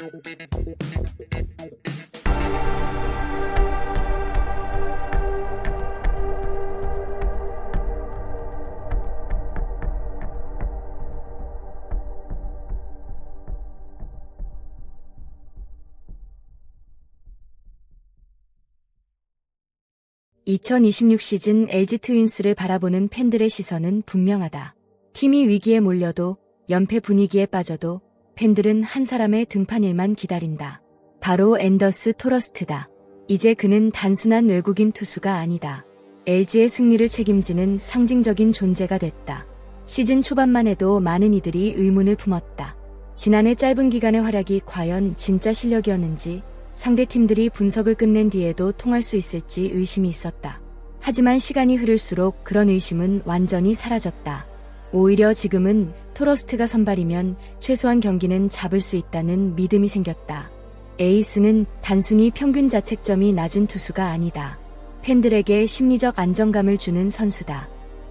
(2026) 시즌 LG 트윈스를 바라보는 팬들의 시선은 분명하다. 팀이 위기에 몰려도 연패 분위기에 빠져도 팬들은 한 사람의 등판일만 기다린다. 바로 앤더스 토러스트다. 이제 그는 단순한 외국인 투수가 아니다. LG의 승리를 책임지는 상징적인 존재가 됐다. 시즌 초반만 해도 많은 이들이 의문을 품었다. 지난해 짧은 기간의 활약이 과연 진짜 실력이었는지, 상대 팀들이 분석을 끝낸 뒤에도 통할 수 있을지 의심이 있었다. 하지만 시간이 흐를수록 그런 의심은 완전히 사라졌다. 오히려 지금은 토러스트가 선발이면 최소한 경기는 잡을 수 있다는 믿음이 생겼다. 에이스는 단순히 평균 자책점이 낮은 투수가 아니다. 팬들에게 심리적 안정감을 주는 선수다.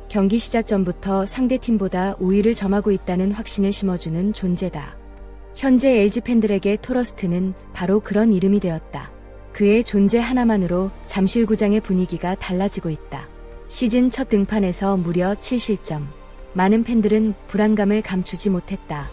경기 시작 전부터 상대팀보다 우위를 점하고 있다는 확신을 심어주는 존재다. 현재 LG 팬들에게 토러스트는 바로 그런 이름이 되었다. 그의 존재 하나만으로 잠실구장의 분위기가 달라지고 있다. 시즌 첫 등판에서 무려 7실점. 많은 팬들은 불안감을 감추지 못했다.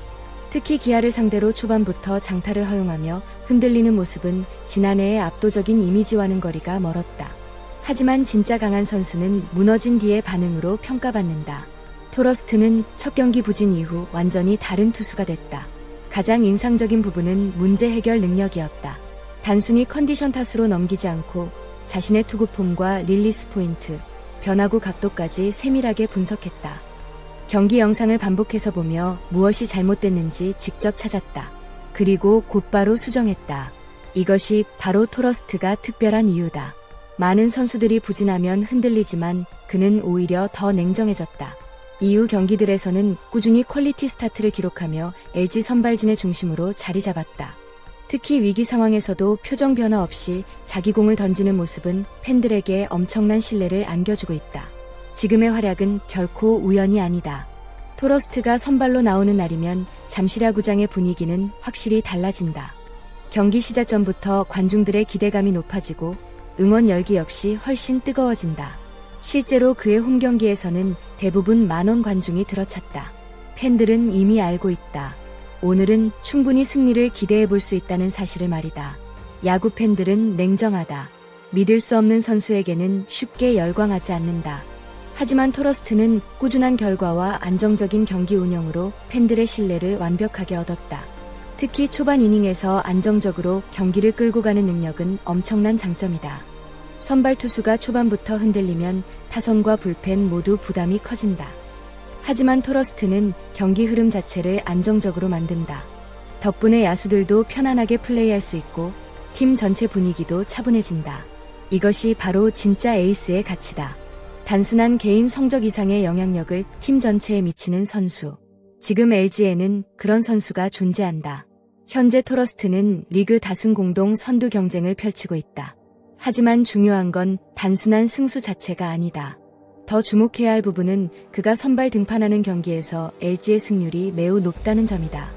특히 기아를 상대로 초반부터 장타를 허용하며 흔들리는 모습은 지난해의 압도적인 이미지와는 거리가 멀었다. 하지만 진짜 강한 선수는 무너진 뒤의 반응으로 평가받는다. 토러스트는 첫 경기 부진 이후 완전히 다른 투수가 됐다. 가장 인상적인 부분은 문제 해결 능력이었다. 단순히 컨디션 탓으로 넘기지 않고 자신의 투구 폼과 릴리스 포인트, 변화구 각도까지 세밀하게 분석했다. 경기 영상을 반복해서 보며 무엇이 잘못됐는지 직접 찾았다. 그리고 곧바로 수정했다. 이것이 바로 토러스트가 특별한 이유다. 많은 선수들이 부진하면 흔들리지만 그는 오히려 더 냉정해졌다. 이후 경기들에서는 꾸준히 퀄리티 스타트를 기록하며 LG 선발진의 중심으로 자리 잡았다. 특히 위기 상황에서도 표정 변화 없이 자기 공을 던지는 모습은 팬들에게 엄청난 신뢰를 안겨주고 있다. 지금의 활약은 결코 우연이 아니다. 토러스트가 선발로 나오는 날이면 잠실야구장의 분위기는 확실히 달라진다. 경기 시작 전부터 관중들의 기대감이 높아지고 응원 열기 역시 훨씬 뜨거워진다. 실제로 그의 홈 경기에서는 대부분 만원 관중이 들어찼다. 팬들은 이미 알고 있다. 오늘은 충분히 승리를 기대해 볼 수 있다는 사실을 말이다. 야구 팬들은 냉정하다. 믿을 수 없는 선수에게는 쉽게 열광하지 않는다. 하지만 토러스트는 꾸준한 결과와 안정적인 경기 운영으로 팬들의 신뢰를 완벽하게 얻었다. 특히 초반 이닝에서 안정적으로 경기를 끌고 가는 능력은 엄청난 장점이다. 선발 투수가 초반부터 흔들리면 타선과 불펜 모두 부담이 커진다. 하지만 토러스트는 경기 흐름 자체를 안정적으로 만든다. 덕분에 야수들도 편안하게 플레이할 수 있고 팀 전체 분위기도 차분해진다. 이것이 바로 진짜 에이스의 가치다. 단순한 개인 성적 이상의 영향력을 팀 전체에 미치는 선수. 지금 LG에는 그런 선수가 존재한다. 현재 토러스트는 리그 다승 공동 선두 경쟁을 펼치고 있다. 하지만 중요한 건 단순한 승수 자체가 아니다. 더 주목해야 할 부분은 그가 선발 등판하는 경기에서 LG의 승률이 매우 높다는 점이다.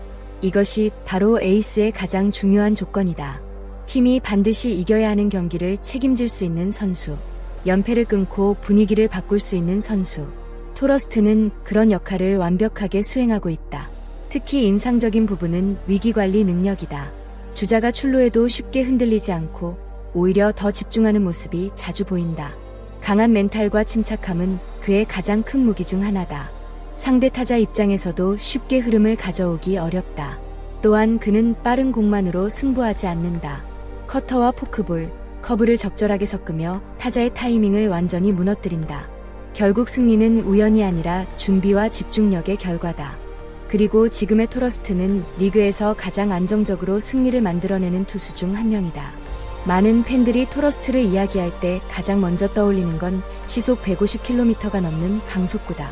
이것이 바로 에이스의 가장 중요한 조건이다. 팀이 반드시 이겨야 하는 경기를 책임질 수 있는 선수. 연패를 끊고 분위기를 바꿀 수 있는 선수. 토러스트는 그런 역할을 완벽하게 수행하고 있다. 특히 인상적인 부분은 위기관리 능력이다. 주자가 출루해도 쉽게 흔들리지 않고 오히려 더 집중하는 모습이 자주 보인다. 강한 멘탈과 침착함은 그의 가장 큰 무기 중 하나다. 상대 타자 입장에서도 쉽게 흐름을 가져오기 어렵다. 또한 그는 빠른 공만으로 승부하지 않는다. 커터와 포크볼, 커브를 적절하게 섞으며 타자의 타이밍을 완전히 무너뜨린다. 결국 승리는 우연이 아니라 준비와 집중력의 결과다. 그리고 지금의 토러스트는 리그에서 가장 안정적으로 승리를 만들어내는 투수 중 한 명이다. 많은 팬들이 토러스트를 이야기할 때 가장 먼저 떠올리는 건 시속 150km가 넘는 강속구다.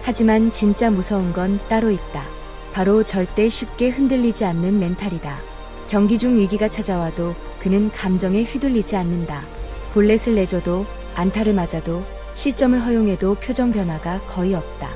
하지만 진짜 무서운 건 따로 있다. 바로 절대 쉽게 흔들리지 않는 멘탈이다. 경기 중 위기가 찾아와도 그는 감정에 휘둘리지 않는다. 볼넷을 내줘도 안타를 맞아도 실점을 허용해도 표정 변화가 거의 없다.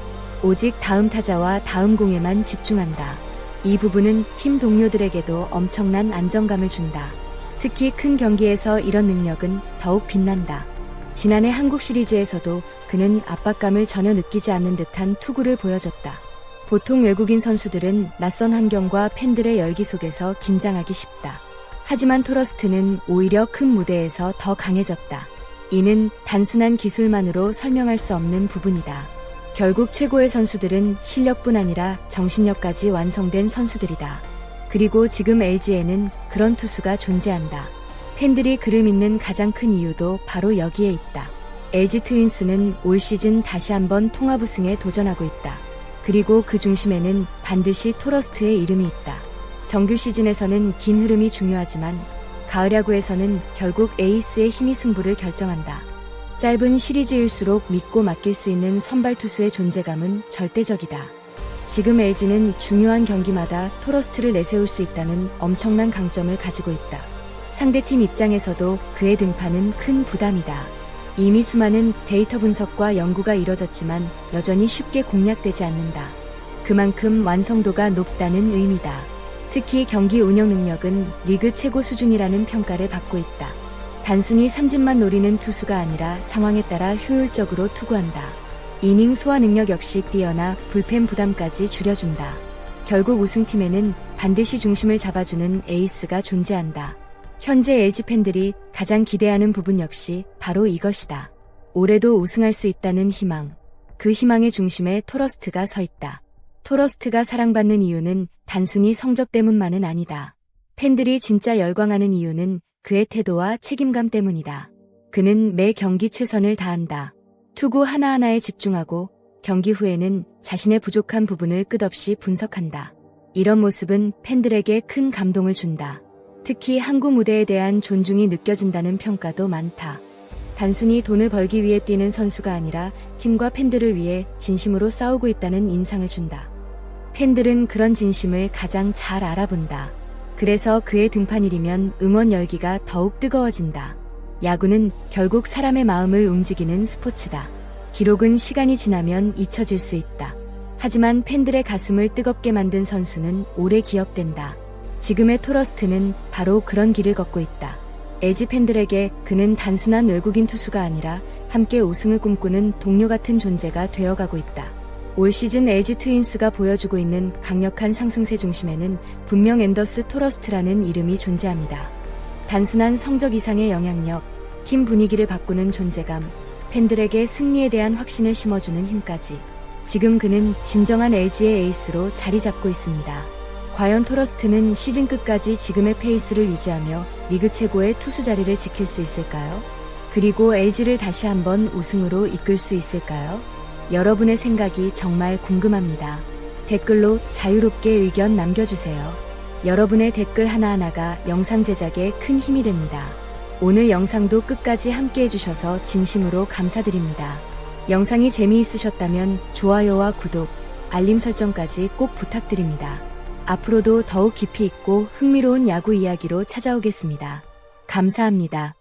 오직 다음 타자와 다음 공에만 집중한다. 이 부분은 팀 동료들에게도 엄청난 안정감을 준다. 특히 큰 경기에서 이런 능력은 더욱 빛난다. 지난해 한국 시리즈에서도 그는 압박감을 전혀 느끼지 않는 듯한 투구를 보여줬다. 보통 외국인 선수들은 낯선 환경과 팬들의 열기 속에서 긴장하기 쉽다. 하지만 토러스트는 오히려 큰 무대에서 더 강해졌다. 이는 단순한 기술만으로 설명할 수 없는 부분이다. 결국 최고의 선수들은 실력뿐 아니라 정신력까지 완성된 선수들이다. 그리고 지금 LG에는 그런 투수가 존재한다. 팬들이 그를 믿는 가장 큰 이유도 바로 여기에 있다. LG 트윈스는 올 시즌 다시 한번 통합 우승에 도전하고 있다. 그리고 그 중심에는 반드시 토러스트의 이름이 있다. 정규 시즌에서는 긴 흐름이 중요하지만 가을 야구에서는 결국 에이스의 힘이 승부를 결정한다. 짧은 시리즈일수록 믿고 맡길 수 있는 선발 투수의 존재감은 절대적이다. 지금 LG는 중요한 경기마다 토러스트를 내세울 수 있다는 엄청난 강점을 가지고 있다. 상대팀 입장에서도 그의 등판은 큰 부담이다. 이미 수많은 데이터 분석과 연구가 이뤄졌지만 여전히 쉽게 공략되지 않는다. 그만큼 완성도가 높다는 의미다. 특히 경기 운영 능력은 리그 최고 수준이라는 평가를 받고 있다. 단순히 삼진만 노리는 투수가 아니라 상황에 따라 효율적으로 투구한다. 이닝 소화 능력 역시 뛰어나 불펜 부담까지 줄여준다. 결국 우승팀에는 반드시 중심을 잡아주는 에이스가 존재한다. 현재 LG 팬들이 가장 기대하는 부분 역시 바로 이것이다. 올해도 우승할 수 있다는 희망. 그 희망의 중심에 토러스트가 서 있다. 토러스트가 사랑받는 이유는 단순히 성적 때문만은 아니다. 팬들이 진짜 열광하는 이유는 그의 태도와 책임감 때문이다. 그는 매 경기 최선을 다한다. 투구 하나하나에 집중하고 경기 후에는 자신의 부족한 부분을 끝없이 분석한다. 이런 모습은 팬들에게 큰 감동을 준다. 특히 한국 무대에 대한 존중이 느껴진다는 평가도 많다. 단순히 돈을 벌기 위해 뛰는 선수가 아니라 팀과 팬들을 위해 진심으로 싸우고 있다는 인상을 준다. 팬들은 그런 진심을 가장 잘 알아본다. 그래서 그의 등판일이면 응원 열기가 더욱 뜨거워진다. 야구는 결국 사람의 마음을 움직이는 스포츠다. 기록은 시간이 지나면 잊혀질 수 있다. 하지만 팬들의 가슴을 뜨겁게 만든 선수는 오래 기억된다. 지금의 토러스트는 바로 그런 길을 걷고 있다. LG 팬들에게 그는 단순한 외국인 투수가 아니라 함께 우승을 꿈꾸는 동료 같은 존재가 되어가고 있다. 올 시즌 LG 트윈스가 보여주고 있는 강력한 상승세 중심에는 분명 앤더스 토러스트라는 이름이 존재합니다. 단순한 성적 이상의 영향력, 팀 분위기를 바꾸는 존재감, 팬들에게 승리에 대한 확신을 심어주는 힘까지. 지금 그는 진정한 LG의 에이스로 자리 잡고 있습니다. 과연 토러스트는 시즌 끝까지 지금의 페이스를 유지하며 리그 최고의 투수 자리를 지킬 수 있을까요? 그리고 LG를 다시 한번 우승으로 이끌 수 있을까요? 여러분의 생각이 정말 궁금합니다. 댓글로 자유롭게 의견 남겨주세요. 여러분의 댓글 하나하나가 영상 제작에 큰 힘이 됩니다. 오늘 영상도 끝까지 함께 해주셔서 진심으로 감사드립니다. 영상이 재미있으셨다면 좋아요와 구독, 알림 설정까지 꼭 부탁드립니다. 앞으로도 더욱 깊이 있고 흥미로운 야구 이야기로 찾아오겠습니다. 감사합니다.